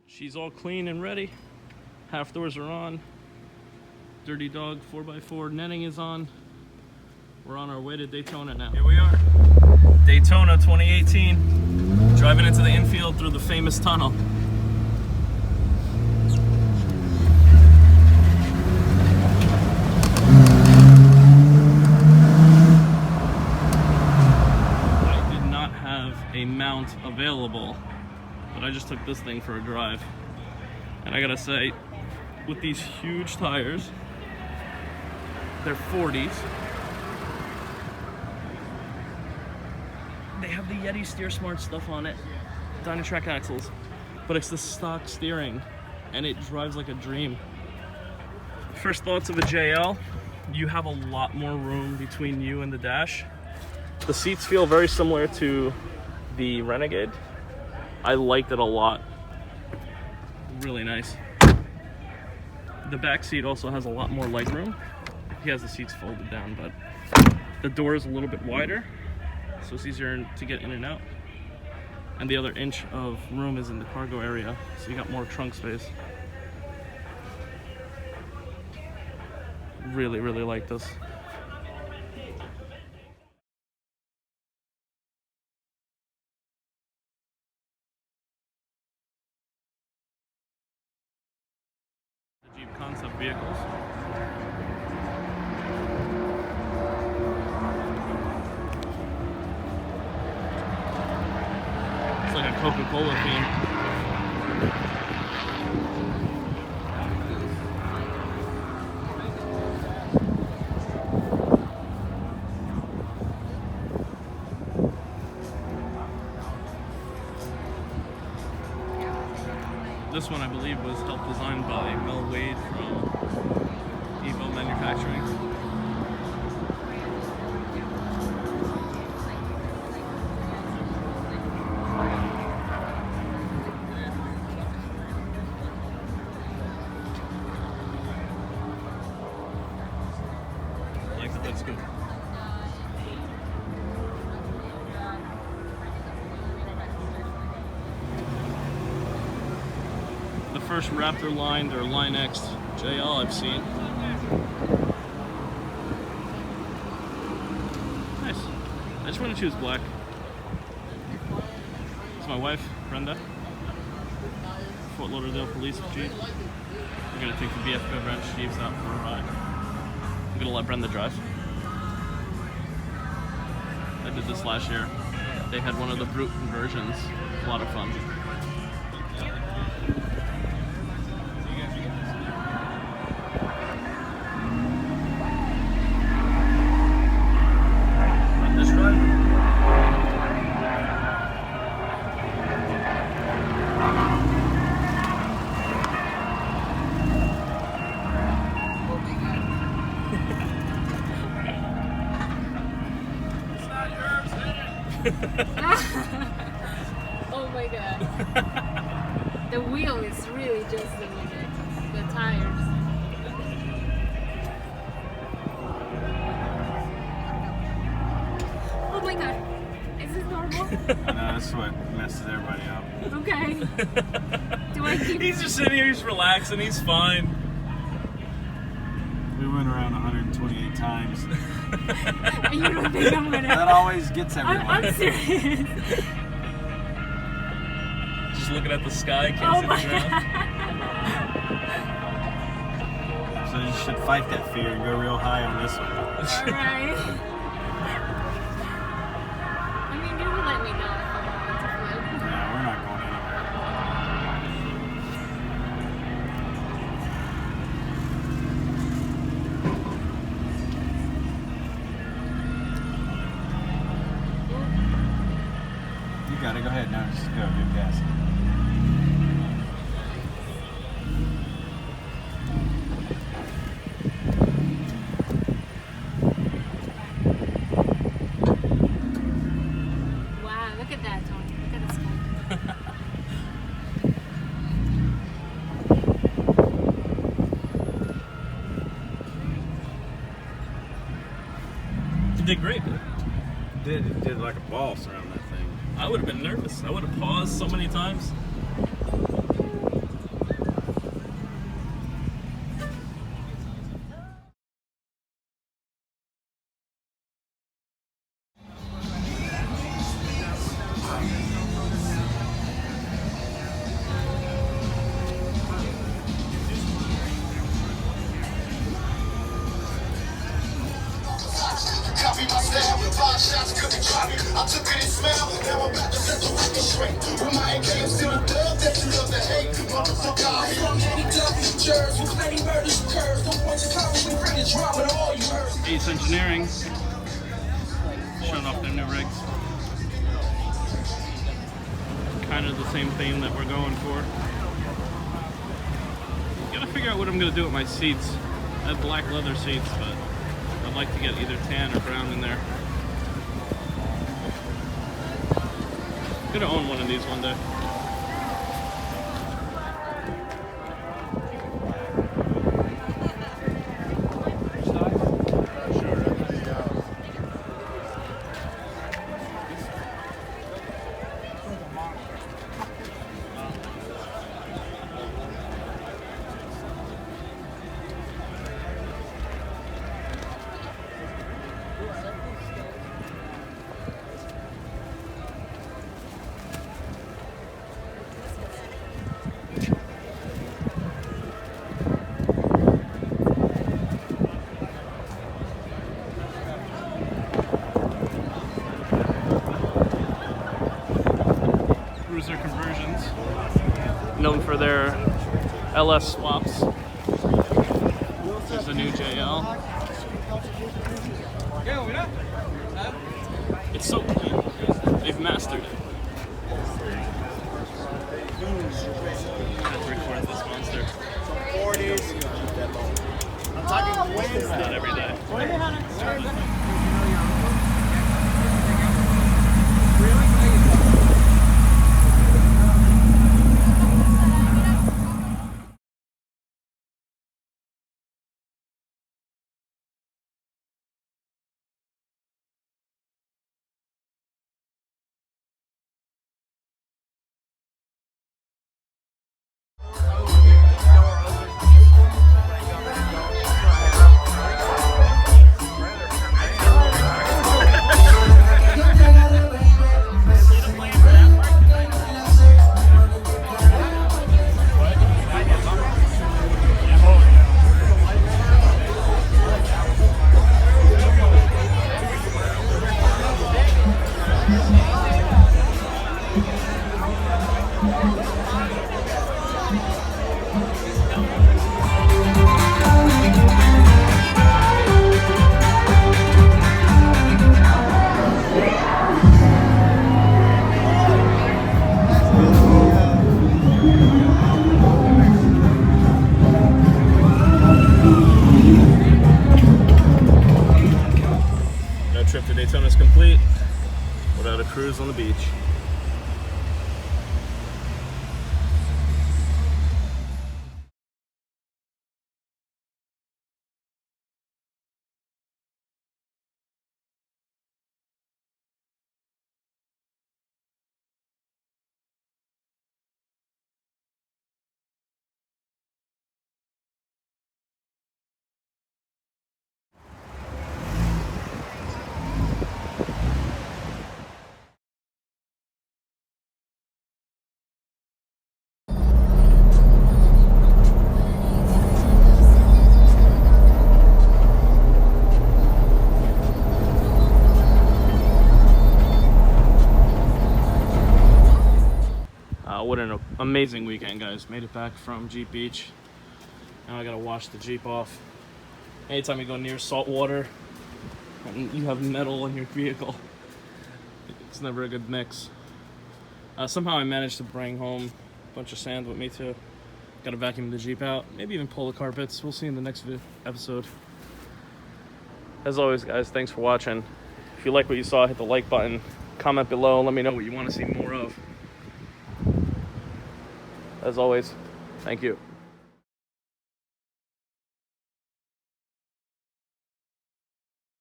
She's all clean and ready. Half doors are on. Dirty Dog 4x4 netting is on. We're on our way to Daytona now. Here we are. Daytona 2018. Driving into the infield through the famous tunnel. I did not have a mount available, but I just took this thing for a drive. And I gotta say, with these huge tires, they're 40s. They have the Yeti Steer Smart stuff on it, Dynatrack axles, but it's the stock steering, and it drives like a dream. First thoughts of a JL, you have a lot more room between you and the dash. The seats feel very similar to the Renegade. I liked it a lot. Really nice. The back seat also has a lot more legroom. He has the seats folded down, but the door is a little bit wider, so it's easier to get in and out. And the other inch of room is in the cargo area, so you got more trunk space. Really, really like this. The Jeep concept vehicles. It's like a Coca-Cola theme. This one, I believe, was helped designed by Mel Wade from Evo Manufacturing. Like the hood scoop. The first Raptor lined or Line X JL I've seen. Nice. I just want to choose black. It's my wife, Brenda. Fort Lauderdale Police Jeep. We're gonna take the BF Ranch Jeeps out for a ride. I'm gonna let Brenda drive. I did this last year. They had one of the brute conversions. A lot of fun. Oh my god. The wheel is really just the limit. The tires. Oh my god. Is this normal? No, that's what messes everybody up. Okay. Do I keep... He's just sitting here, he's relaxing, he's fine. We went around 128 times. And you don't think I'm gonna... That always gets everyone. I'm serious. Just looking at the sky, can't see the ground. So you should fight that fear and go real high on this one. Alright. I mean, you will let me know if I want to flip. Yeah, we're not going anywhere. You got it. Go ahead now. Just go. Give gas. Wow, look at that, Tony. Look at the sky. You did great. Did like a boss around that thing. I would have been nervous. I would have paused so many times. I took it and smiled, now I'm about to set the record straight. With my AK, I'm still a thug that you love to hate. Motherfucker, I hate. From many W jurors, with many murders occurs. Don't point your car, we bring the drama to all you heard. Ace Engineering showing off their new rigs. Kind of the same theme that we're going for. Gotta figure out what I'm gonna do with my seats. I have black leather seats, but I'd like to get either tan or brown in there. I'm gonna own one of these one day. Cruiser Conversions, known for their LS swaps. There's the new JL. It's so clean. They've mastered it. Let's record this monster. 40s. I'm talking Wednesday. Not every day. Trip to Daytona is complete without a cruise on the beach. What an amazing weekend, guys. Made it back from Jeep Beach. Now I gotta wash the Jeep off. Anytime you go near salt water and you have metal in your vehicle, it's never a good mix. Somehow I managed to bring home a bunch of sand with me too. Gotta vacuum the Jeep out, maybe even pull the carpets. We'll see in the next episode. As always, guys, thanks for watching. If you like what you saw, hit the like button. Comment below, let me know what you want to see more of. As always, thank you.